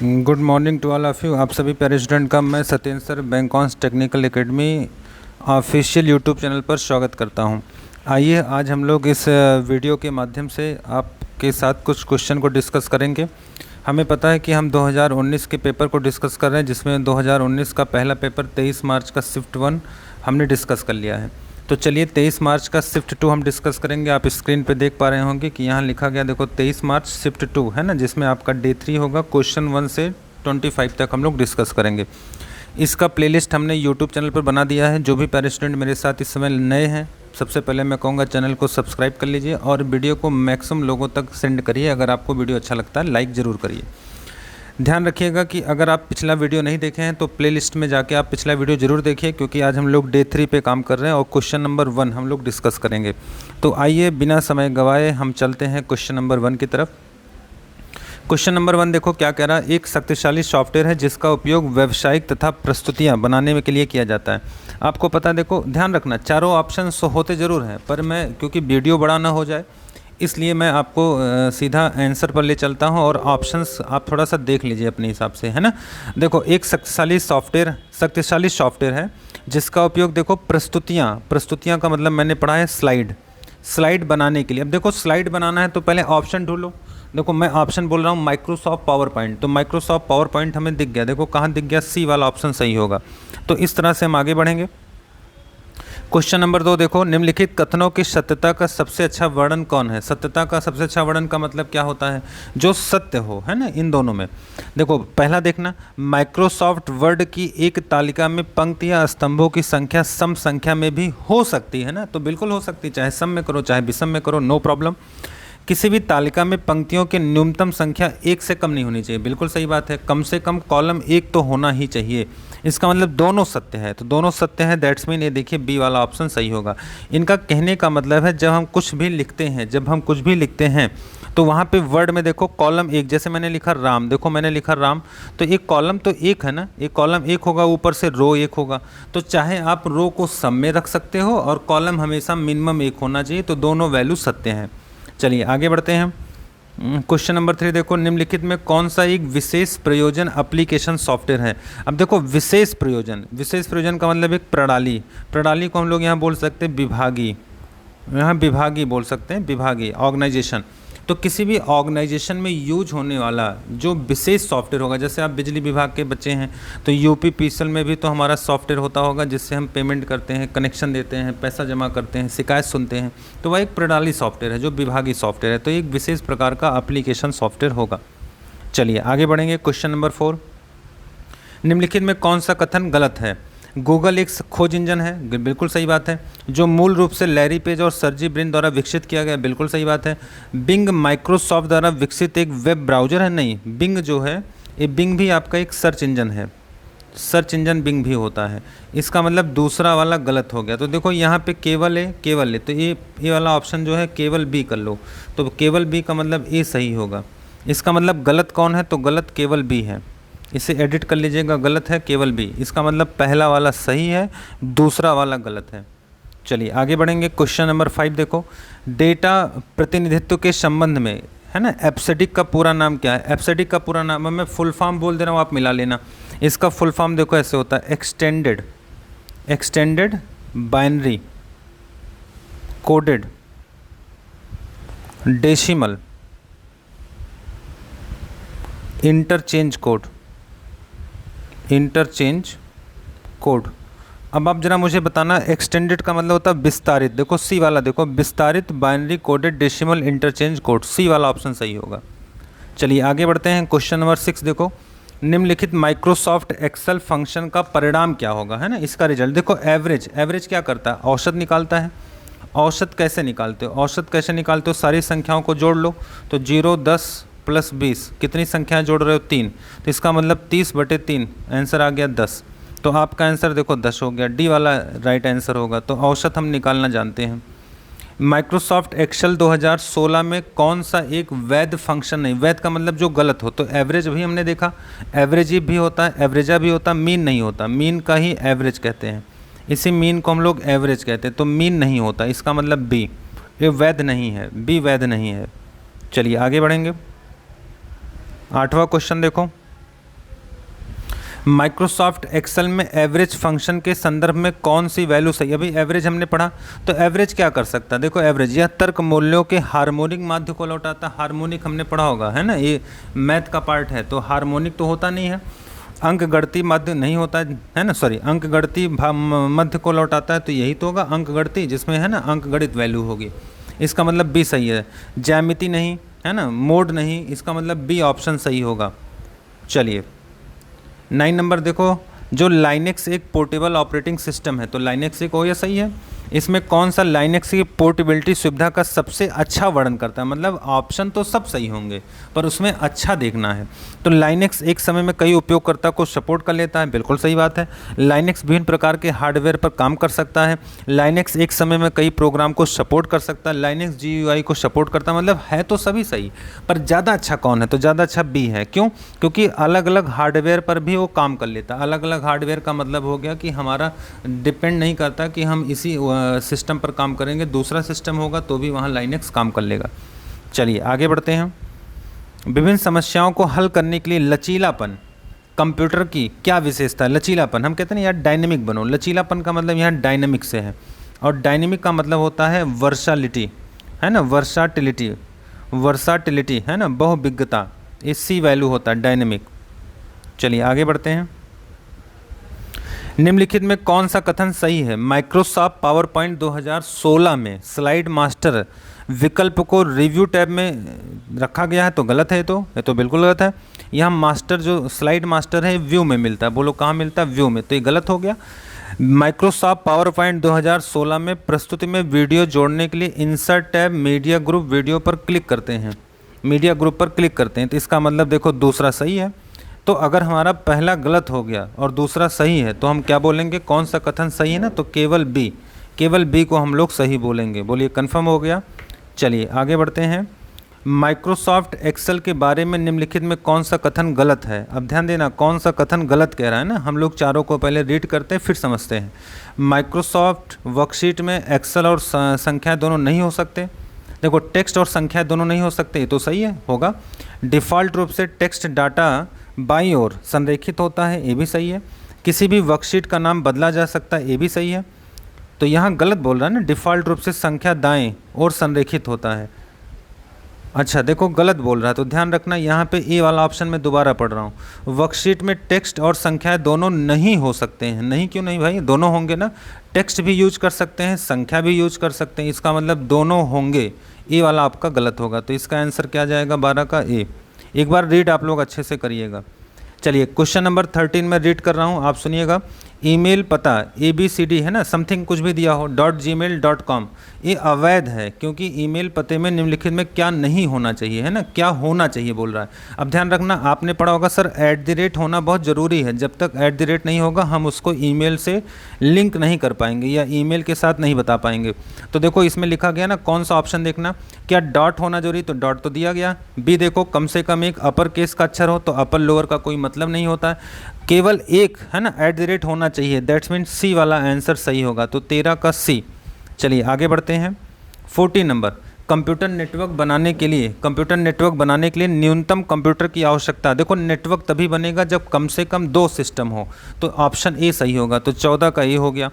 Good morning to all of you. आप सभी प्यारे स्टूडेंट का मैं सत्येंद्र सर बैंकॉन्स technical academy official YouTube channel पर स्वागत करता हूं। आइए आज हम लोग इस वीडियो के माध्यम से आपके साथ कुछ क्वेश्चन को डिस्कस करेंगे। हमें पता है कि हम 2019 के पेपर को डिस्कस कर रहे हैं, जिसमें 2019 का पहला पेपर 23 मार्च का शिफ्ट 1 हमने डिस्कस कर लिया है। तो चलिए 23 मार्च का शिफ्ट 2 हम डिस्कस करेंगे। आप स्क्रीन पे देख पा रहे होंगे कि यहाँ लिखा गया, देखो 23 मार्च शिफ्ट 2 है ना, जिसमें आपका डे 3 होगा। क्वेश्चन 1 से 25 तक हम लोग डिस्कस करेंगे। इसका प्लेलिस्ट हमने यूट्यूब चैनल पर बना दिया है। जो भी प्यारे स्टूडेंट मेरे साथ इस समय नए हैं, सबसे पहले मैं कहूँगा चैनल को सब्सक्राइब कर लीजिए और वीडियो को मैक्सिमम लोगों तक सेंड करिए। अगर आपको वीडियो अच्छा लगता है लाइक ज़रूर करिए। ध्यान रखिएगा कि अगर आप पिछला वीडियो नहीं देखे हैं तो प्लेलिस्ट में जाके आप पिछला वीडियो ज़रूर देखिए, क्योंकि आज हम लोग डे 3 पे काम कर रहे हैं और क्वेश्चन नंबर 1 हम लोग डिस्कस करेंगे। तो आइए बिना समय गवाए हम चलते हैं क्वेश्चन नंबर 1 की तरफ। क्वेश्चन नंबर 1 देखो क्या कह रहा है। एक शक्तिशाली सॉफ्टवेयर है जिसका उपयोग व्यावसायिक तथा प्रस्तुतियाँ बनाने के लिए किया जाता है। आपको पता, देखो ध्यान रखना चारों ऑप्शन होते ज़रूर हैं, पर मैं क्योंकि वीडियो बड़ा ना हो जाए इसलिए मैं आपको सीधा आंसर पर ले चलता हूं और ऑप्शंस आप थोड़ा सा देख लीजिए अपने हिसाब से, है ना। देखो एक शक्तिशाली सॉफ्टवेयर है जिसका उपयोग, देखो प्रस्तुतियां का मतलब मैंने पढ़ा है स्लाइड बनाने के लिए। अब देखो स्लाइड बनाना है तो पहले ऑप्शन ढूंढो। देखो मैं ऑप्शन बोल रहा हूँ माइक्रोसॉफ्ट पावर पॉइंट, तो माइक्रोसॉफ्ट पावर पॉइंट हमें दिख गया। देखो कहाँ दिख गया, सी वाला ऑप्शन सही होगा। तो इस तरह से हम आगे बढ़ेंगे। क्वेश्चन नंबर 2 देखो, निम्नलिखित कथनों की सत्यता का सबसे अच्छा वर्णन कौन है। सत्यता का सबसे अच्छा वर्णन का मतलब क्या होता है, जो सत्य हो, है ना। इन दोनों में देखो पहला देखना, माइक्रोसॉफ्ट वर्ड की एक तालिका में पंक्तियां स्तंभों की संख्या सम संख्या में भी हो सकती है ना, तो बिल्कुल हो सकती है, चाहे सम में करो चाहे विषम में करो, नो प्रॉब्लम। किसी भी तालिका में पंक्तियों की न्यूनतम संख्या 1 से कम नहीं होनी चाहिए, बिल्कुल सही बात है। कम से कम कॉलम 1 तो होना ही चाहिए। इसका मतलब दोनों सत्य है, तो दोनों सत्य है, दैट्स मीन ये देखिए बी वाला ऑप्शन सही होगा। इनका कहने का मतलब है जब हम कुछ भी लिखते हैं तो वहाँ पे वर्ड में देखो कॉलम 1, जैसे मैंने लिखा राम, देखो मैंने लिखा राम, तो एक कॉलम तो 1 है ना, एक कॉलम 1 होगा, ऊपर से रो 1 होगा। तो चाहे आप रो को सम में रख सकते हो और कॉलम हमेशा मिनिमम 1 होना चाहिए, तो दोनों वैल्यू सत्य हैं। चलिए आगे बढ़ते हैं। क्वेश्चन नंबर 3 देखो, निम्नलिखित में कौन सा एक विशेष प्रयोजन एप्लीकेशन सॉफ्टवेयर है। अब देखो विशेष प्रयोजन का मतलब एक प्रणाली को हम लोग यहाँ बोल सकते हैं विभागीय बोल सकते हैं, विभागीय ऑर्गेनाइजेशन। तो किसी भी ऑर्गेनाइजेशन में यूज होने वाला जो विशेष सॉफ्टवेयर होगा, जैसे आप बिजली विभाग के बच्चे हैं तो यूपीपीसीएल में भी तो हमारा सॉफ्टवेयर होता होगा जिससे हम पेमेंट करते हैं, कनेक्शन देते हैं, पैसा जमा करते हैं, शिकायत सुनते हैं। तो वह एक प्रणाली सॉफ्टवेयर है जो विभागीय सॉफ्टवेयर है, तो एक विशेष प्रकार का एप्लीकेशन सॉफ्टवेयर होगा। चलिए आगे बढ़ेंगे। क्वेश्चन नंबर 4, निम्नलिखित में कौन सा कथन गलत है। गूगल एक खोज इंजन है, बिल्कुल सही बात है। जो मूल रूप से लैरी पेज और सर्जी ब्रिन द्वारा विकसित किया गया, बिल्कुल सही बात है। बिंग माइक्रोसॉफ्ट द्वारा विकसित एक वेब ब्राउज़र है, नहीं, बिंग जो है ये बिंग भी आपका एक सर्च इंजन है, सर्च इंजन बिंग भी होता है। इसका मतलब दूसरा वाला गलत हो गया। तो देखो यहाँ पे केवल है, तो ये वाला ऑप्शन जो है केवल बी कर लो, तो केवल बी का मतलब ए सही होगा। इसका मतलब गलत कौन है, तो गलत केवल बी है। इसे एडिट कर लीजिएगा, गलत है केवल बी। इसका मतलब पहला वाला सही है, दूसरा वाला गलत है। चलिए आगे बढ़ेंगे। क्वेश्चन नंबर 5 देखो, डेटा प्रतिनिधित्व के संबंध में, है ना, एब्सेडिक का पूरा नाम क्या है। एब्सेडिक का पूरा नाम मैं फुल फॉर्म बोल दे रहा हूँ, आप मिला लेना। इसका फुल फॉर्म देखो ऐसे होता है, extended binary coded decimal interchange code. अब आप जरा मुझे बताना, एक्सटेंडेड का मतलब होता है विस्तारित। देखो सी वाला, देखो विस्तारित binary coded decimal interchange code, C वाला ऑप्शन सही होगा। चलिए आगे बढ़ते हैं। क्वेश्चन नंबर 6 देखो, निम्नलिखित माइक्रोसॉफ्ट एक्सेल फंक्शन का परिणाम क्या होगा, है ना। इसका रिजल्ट देखो, एवरेज क्या करता है, औसत निकालता है। औसत कैसे निकालते हो, सारी संख्याओं को जोड़ लो, तो 0, 10 + 20, कितनी संख्याएं जोड़ रहे हो, 3, तो इसका मतलब 30/3, आंसर आ गया 10। तो आपका आंसर देखो 10 हो गया, डी वाला राइट आंसर होगा। तो औसत हम निकालना जानते हैं। माइक्रोसॉफ्ट एक्सेल 2016 में कौन सा एक वैध फंक्शन नहीं, वैध का मतलब जो गलत हो, तो एवरेज भी हमने देखा, एवरेज भी होता है, एवरेजा भी होता है, मीन नहीं होता, मीन का ही एवरेज कहते हैं। इसी मीन को हम लोग एवरेज कहते हैं, तो मीन नहीं होता, इसका मतलब बी, ये वैध नहीं है, बी वैध नहीं है। चलिए आगे बढ़ेंगे। 8वां क्वेश्चन देखो, माइक्रोसॉफ्ट एक्सेल में एवरेज फंक्शन के संदर्भ में कौन सी वैल्यू सही है? अभी एवरेज हमने पढ़ा, तो एवरेज क्या कर सकता है? देखो एवरेज यह तर्क मूल्यों के हार्मोनिक माध्य को लौटाता है। हार्मोनिक हमने पढ़ा होगा, है ना, ये मैथ का पार्ट है, तो हार्मोनिक तो होता नहीं है। अंक गणती मध्य नहीं होता है ना, सॉरी, अंक गणती मध्य को लौटाता है, तो यही तो होगा अंक गणती, जिसमें है ना अंक गणित वैल्यू होगी। इसका मतलब बी सही है। ज्यामिति नहीं, है ना, मोड नहीं, इसका मतलब बी ऑप्शन सही होगा। चलिए 9 नंबर देखो, जो लाइनेक्स एक पोर्टेबल ऑपरेटिंग सिस्टम है, तो लाइनेक्स एक हो या सही है। इसमें कौन सा लाइनेक्स की पोर्टेबिलिटी सुविधा का सबसे अच्छा वर्णन करता है? मतलब ऑप्शन तो सब सही होंगे पर उसमें अच्छा देखना है। तो लाइनेक्स एक समय में कई उपयोगकर्ता को सपोर्ट कर लेता है, बिल्कुल सही बात है। लाइनेक्स विभिन्न प्रकार के हार्डवेयर पर काम कर सकता है। लाइनेक्स एक समय में कई प्रोग्राम को सपोर्ट कर सकता है। लाइनेक्स GUI को सपोर्ट करता है, मतलब है तो सभी सही, पर ज़्यादा अच्छा कौन है? तो ज़्यादा अच्छा बी है। क्यों? क्योंकि अलग अलग हार्डवेयर पर भी वो काम कर लेता है। अलग अलग हार्डवेयर का मतलब हो गया कि हमारा डिपेंड नहीं करता कि हम इसी सिस्टम पर काम करेंगे, दूसरा सिस्टम होगा तो भी वहाँ लाइनेक्स काम कर लेगा। चलिए आगे बढ़ते हैं। विभिन्न समस्याओं को हल करने के लिए लचीलापन कंप्यूटर की क्या विशेषता है? लचीलापन, हम कहते हैं यार डायनेमिक बनो। लचीलापन का मतलब यहाँ डायनेमिक से है, और डायनेमिक का मतलब होता है वर्सालिटी, है ना, वर्साटिलिटी, वर्साटिलिटी, है ना, बहुविज्ञता, इससी वैल्यू होता है डायनेमिक। चलिए आगे बढ़ते हैं। निम्नलिखित में कौन सा कथन सही है? माइक्रोसॉफ्ट पावर पॉइंट 2016 में स्लाइड मास्टर विकल्प को रिव्यू टैब में रखा गया है, तो गलत है। ये तो बिल्कुल गलत है। यहाँ मास्टर जो स्लाइड मास्टर है व्यू में मिलता है, बोलो कहाँ मिलता है? व्यू में, तो ये गलत हो गया। माइक्रोसॉफ्ट पावर पॉइंट 2016 में प्रस्तुति में वीडियो जोड़ने के लिए insert tab media group video पर क्लिक करते हैं, मीडिया ग्रुप पर क्लिक करते हैं, तो इसका मतलब देखो दूसरा सही है। तो अगर हमारा पहला गलत हो गया और दूसरा सही है तो हम क्या बोलेंगे? कौन सा कथन सही है ना, तो केवल बी को हम लोग सही बोलेंगे। बोलिए कन्फर्म हो गया। चलिए आगे बढ़ते हैं। माइक्रोसॉफ्ट एक्सेल के बारे में निम्नलिखित में कौन सा कथन गलत है? अब ध्यान देना कौन सा कथन गलत कह रहा है ना, हम लोग चारों को पहले रीड करते हैं फिर समझते हैं। माइक्रोसॉफ्ट वर्कशीट में एक्सेल और संख्या दोनों नहीं हो सकते। देखो टेक्स्ट और संख्या दोनों नहीं हो सकते, ये तो सही है, होगा। डिफ़ॉल्ट रूप से टेक्स्ट डाटा बाईं ओर संरेखित होता है, ये भी सही है। किसी भी वर्कशीट का नाम बदला जा सकता है, ये भी सही है। तो यहाँ गलत बोल रहा है ना, डिफ़ॉल्ट रूप से संख्या दाएं ओर संरेखित होता है। अच्छा देखो गलत बोल रहा है, तो ध्यान रखना यहाँ पे ए वाला ऑप्शन में दोबारा पढ़ रहा हूँ। वर्कशीट में टेक्स्ट और संख्याएं दोनों नहीं हो सकते हैं। नहीं क्यों नहीं भाई? दोनों होंगे ना, टेक्स्ट भी यूज कर सकते हैं, संख्या भी यूज कर सकते हैं, इसका मतलब दोनों होंगे। ए वाला आपका गलत होगा, तो इसका आंसर क्या जाएगा? 12 का ए। एक बार रीड आप लोग अच्छे से करिएगा। चलिए क्वेश्चन नंबर 13 में रीड कर रहा हूँ, आप सुनिएगा। ईमेल पता ABCD है ना, समथिंग कुछ भी दिया हो .gmail.com, ये अवैध है क्योंकि ईमेल पते में निम्नलिखित में क्या नहीं होना चाहिए, है ना, क्या होना चाहिए बोल रहा है। अब ध्यान रखना, आपने पढ़ा होगा सर @ होना बहुत ज़रूरी है, जब तक @ नहीं होगा हम उसको ईमेल से लिंक नहीं कर पाएंगे या ईमेल के साथ नहीं बता पाएंगे। तो देखो इसमें लिखा गया ना, कौन सा ऑप्शन देखना, क्या डॉट होना जरूरी? तो डॉट तो दिया गया। बी देखो कम से कम एक अपर केस का अक्षर हो, तो अपर लोअर का कोई मतलब नहीं होता है, केवल एक, है ना, @ होना चाहिए। दैट्स मीन सी वाला आंसर सही होगा, तो 13 का सी। चलिए आगे बढ़ते हैं। 14 नंबर, कंप्यूटर नेटवर्क बनाने के लिए न्यूनतम कंप्यूटर की आवश्यकता। देखो नेटवर्क तभी बनेगा जब कम से कम 2 सिस्टम हो, तो ऑप्शन ए सही होगा, तो 14 का ए हो गया।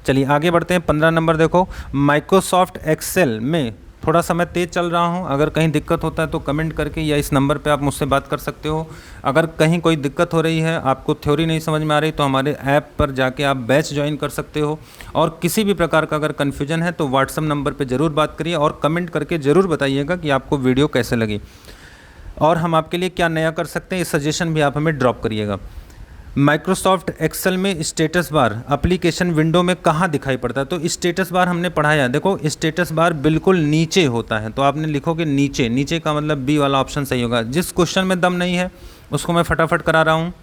चलिए आगे बढ़ते हैं। 15 नंबर देखो, माइक्रोसॉफ्ट एक्सेल में थोड़ा सा मैं तेज़ चल रहा हूं, अगर कहीं दिक्कत होता है तो कमेंट करके या इस नंबर पे आप मुझसे बात कर सकते हो। अगर कहीं कोई दिक्कत हो रही है, आपको थ्योरी नहीं समझ में आ रही, तो हमारे ऐप पर जाके आप बैच ज्वाइन कर सकते हो। और किसी भी प्रकार का अगर कन्फ्यूजन है तो व्हाट्सअप नंबर पे ज़रूर बात करिए और कमेंट करके ज़रूर बताइएगा कि आपको वीडियो कैसे लगी और हम आपके लिए क्या नया कर सकते हैं, ये सजेशन भी आप हमें ड्रॉप करिएगा। माइक्रोसॉफ्ट एक्सेल में स्टेटस बार एप्लीकेशन विंडो में कहाँ दिखाई पड़ता है? तो स्टेटस बार हमने पढ़ाया, देखो स्टेटस बार बिल्कुल नीचे होता है, तो आपने लिखोगे नीचे। नीचे का मतलब बी वाला ऑप्शन सही होगा। जिस क्वेश्चन में दम नहीं है उसको मैं फटाफट करा रहा हूँ।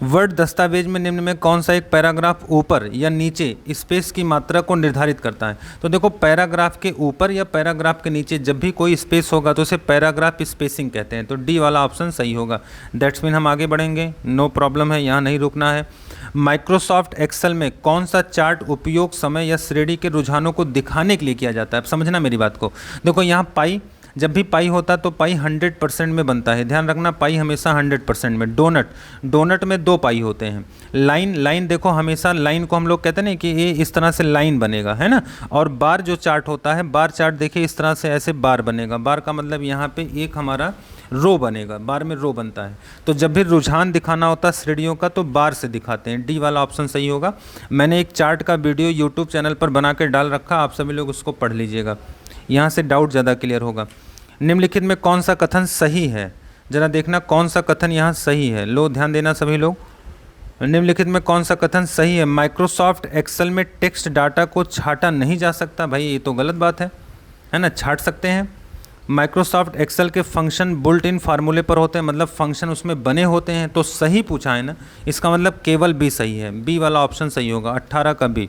वर्ड दस्तावेज में निम्न में कौन सा एक पैराग्राफ ऊपर या नीचे स्पेस की मात्रा को निर्धारित करता है? तो देखो पैराग्राफ के ऊपर या पैराग्राफ के नीचे जब भी कोई स्पेस होगा तो उसे पैराग्राफ स्पेसिंग कहते हैं, तो डी वाला ऑप्शन सही होगा। दैट्स मीन हम आगे बढ़ेंगे, नो प्रॉब्लम है, यहाँ नहीं रुकना है। माइक्रोसॉफ्ट एक्सेल में कौन सा चार्ट उपयोग समय या श्रेणी के रुझानों को दिखाने के लिए किया जाता है? अब समझना मेरी बात को। देखो यहाँ पाई जब भी पाई होता है तो पाई 100% में बनता है, ध्यान रखना, पाई हमेशा 100% में। डोनट में 2 पाई होते हैं। लाइन देखो, हमेशा लाइन को हम लोग कहते हैं ना कि ये इस तरह से लाइन बनेगा, है ना। और बार जो चार्ट होता है, बार चार्ट देखिए इस तरह से ऐसे बार बनेगा। बार का मतलब यहाँ पे एक हमारा रो बनेगा, बार में रो बनता है। तो जब भी रुझान दिखाना होता है श्रेणियों का तो बार से दिखाते हैं। डी वाला ऑप्शन सही होगा। मैंने एक चार्ट का वीडियो यूट्यूब चैनल पर बना के डाल रखा, आप सभी लोग उसको पढ़ लीजिएगा, यहाँ से डाउट ज़्यादा क्लियर होगा। निम्नलिखित में कौन सा कथन सही है, जरा देखना कौन सा कथन यहाँ सही है। लो ध्यान देना सभी लोग, निम्नलिखित में कौन सा कथन सही है। माइक्रोसॉफ्ट एक्सेल में टेक्स्ट डाटा को छाटा नहीं जा सकता। भाई ये तो गलत बात है ना, छाट सकते हैं। माइक्रोसॉफ्ट एक्सेल के फंक्शन बुल्ट इन फार्मूले पर होते हैं, मतलब फंक्शन उसमें बने होते हैं, तो सही पूछा है ना, इसका मतलब केवल बी सही है। बी वाला ऑप्शन सही होगा, 18 का बी।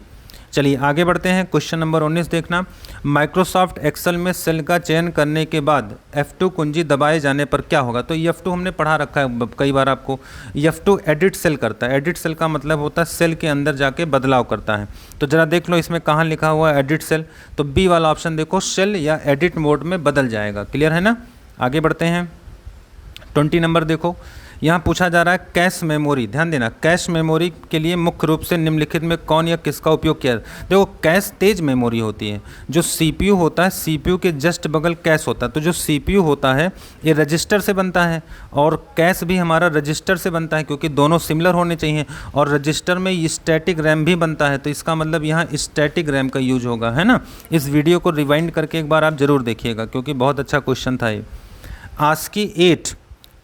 चलिए आगे बढ़ते हैं। क्वेश्चन नंबर 19 देखना, माइक्रोसॉफ्ट एक्सेल में सेल का चयन करने के बाद F2 कुंजी दबाए जाने पर क्या होगा। तो F2 हमने पढ़ा रखा है कई बार आपको। F2 एडिट सेल करता है। एडिट सेल का मतलब होता है सेल के अंदर जाके बदलाव करता है। तो ज़रा देख लो इसमें कहाँ लिखा हुआ है एडिट सेल, तो बी वाला ऑप्शन देखो, सेल या एडिट मोड में बदल जाएगा। क्लियर है ना। आगे बढ़ते हैं। 20 नंबर देखो, यहाँ पूछा जा रहा है कैश मेमोरी। ध्यान देना, कैश मेमोरी के लिए मुख्य रूप से निम्नलिखित में कौन या किसका उपयोग किया। देखो कैश तेज मेमोरी होती है, जो सीपीयू होता है, सीपीयू के जस्ट बगल कैश होता है। तो जो सीपीयू होता है ये रजिस्टर से बनता है, और कैश भी हमारा रजिस्टर से बनता है, क्योंकि दोनों सिमिलर होने चाहिए। और रजिस्टर में स्टैटिक रैम भी बनता है, तो इसका मतलब यहाँ स्टैटिक रैम का यूज होगा, है ना। इस वीडियो को रिवाइंड करके एक बार आप ज़रूर देखिएगा, क्योंकि बहुत अच्छा क्वेश्चन था ये। ASCII 8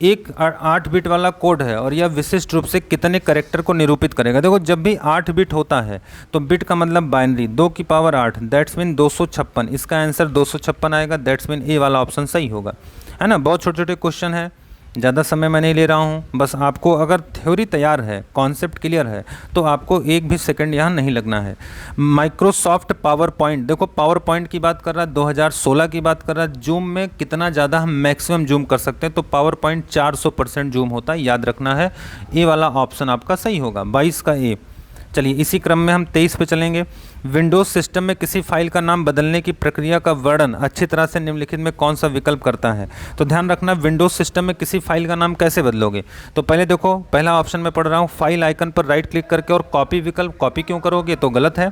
एक 8 बिट वाला कोड है, और यह विशिष्ट रूप से कितने कैरेक्टर को निरूपित करेगा। देखो जब भी 8 बिट होता है तो बिट का मतलब बाइनरी, 2 की पावर 8, दैट्स मीन 256। इसका आंसर 256 आएगा, दैट्स मीन ए वाला ऑप्शन सही होगा, है ना। बहुत छोटे छोटे क्वेश्चन है, ज़्यादा समय मैं नहीं ले रहा हूँ। बस आपको अगर थ्योरी तैयार है, कॉन्सेप्ट क्लियर है, तो आपको एक भी सेकंड यहाँ नहीं लगना है। माइक्रोसॉफ्ट पावर पॉइंट, देखो पावर पॉइंट की बात कर रहा है, 2016 की बात कर रहा है। जूम में कितना ज़्यादा हम मैक्सिमम जूम कर सकते हैं, तो पावर पॉइंट 400% जूम होता है, याद रखना है। ए वाला ऑप्शन आपका सही होगा, 22 का ए। चलिए इसी क्रम में हम 23 पे चलेंगे। विंडोज़ सिस्टम में किसी फाइल का नाम बदलने की प्रक्रिया का वर्णन अच्छी तरह से निम्नलिखित में कौन सा विकल्प करता है। तो ध्यान रखना, विंडोज़ सिस्टम में किसी फाइल का नाम कैसे बदलोगे। तो पहले देखो, पहला ऑप्शन में पढ़ रहा हूँ, फाइल आइकन पर राइट क्लिक करके और कॉपी विकल्प, कॉपी क्यों करोगे, तो गलत है।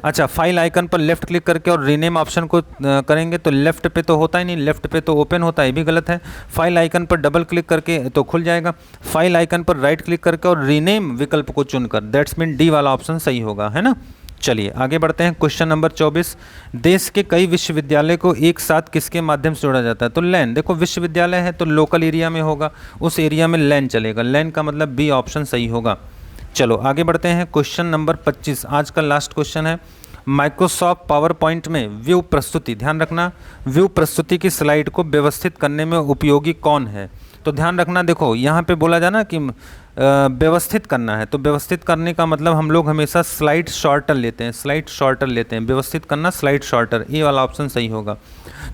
अच्छा, फाइल आइकन पर लेफ्ट क्लिक करके और रीनेम ऑप्शन को करेंगे, तो लेफ्ट पे तो होता ही नहीं, लेफ्ट पे तो ओपन होता है, ये भी गलत है। फाइल आइकन पर डबल क्लिक करके तो खुल जाएगा। फाइल आइकन पर राइट क्लिक करके और रीनेम विकल्प को चुनकर, दैट्स मीन डी वाला ऑप्शन सही होगा, है ना। चलिए आगे बढ़ते हैं। क्वेश्चन नंबर 24, देश के कई विश्वविद्यालय को एक साथ किसके माध्यम से जोड़ा जाता है। तो लैन, देखो विश्वविद्यालय है तो लोकल एरिया में होगा, उस एरिया में लैन चलेगा। लैन का मतलब बी ऑप्शन सही होगा। चलो आगे बढ़ते हैं। क्वेश्चन नंबर 25 आज का लास्ट क्वेश्चन है। माइक्रोसॉफ्ट पावर पॉइंट में व्यू प्रस्तुति, ध्यान रखना, व्यू प्रस्तुति की स्लाइड को व्यवस्थित करने में उपयोगी कौन है। तो ध्यान रखना, देखो यहाँ पे बोला जाना कि व्यवस्थित करना है, तो व्यवस्थित करने का मतलब हम लोग हमेशा स्लाइड शॉर्टर लेते हैं, स्लाइड शॉर्टर लेते हैं। व्यवस्थित करना स्लाइड शॉर्टर, ये वाला ऑप्शन सही होगा।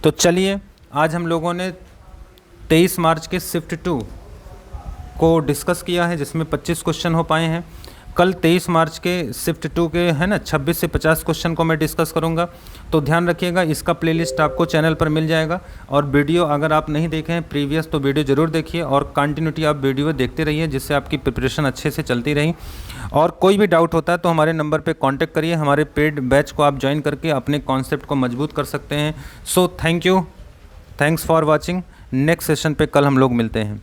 तो चलिए आज हम लोगों ने 23 मार्च के शिफ्ट 2 को डिस्कस किया है, जिसमें 25 क्वेश्चन हो पाए हैं। कल 23 मार्च के शिफ्ट 2 के है ना 26 से 50 क्वेश्चन को मैं डिस्कस करूंगा। तो ध्यान रखिएगा, इसका प्लेलिस्ट आपको चैनल पर मिल जाएगा। और वीडियो अगर आप नहीं देखे हैं प्रीवियस तो वीडियो ज़रूर देखिए, और कंटिन्यूटी आप वीडियो देखते रहिए, जिससे आपकी प्रिपरेशन अच्छे से चलती रही। और कोई भी डाउट होता है तो हमारे नंबर पर कॉन्टैक्ट करिए, हमारे पेड बैच को आप ज्वाइन करके अपने कॉन्सेप्ट को मजबूत कर सकते हैं। So thank you, thanks for watching. Next session पे कल हम लोग मिलते हैं।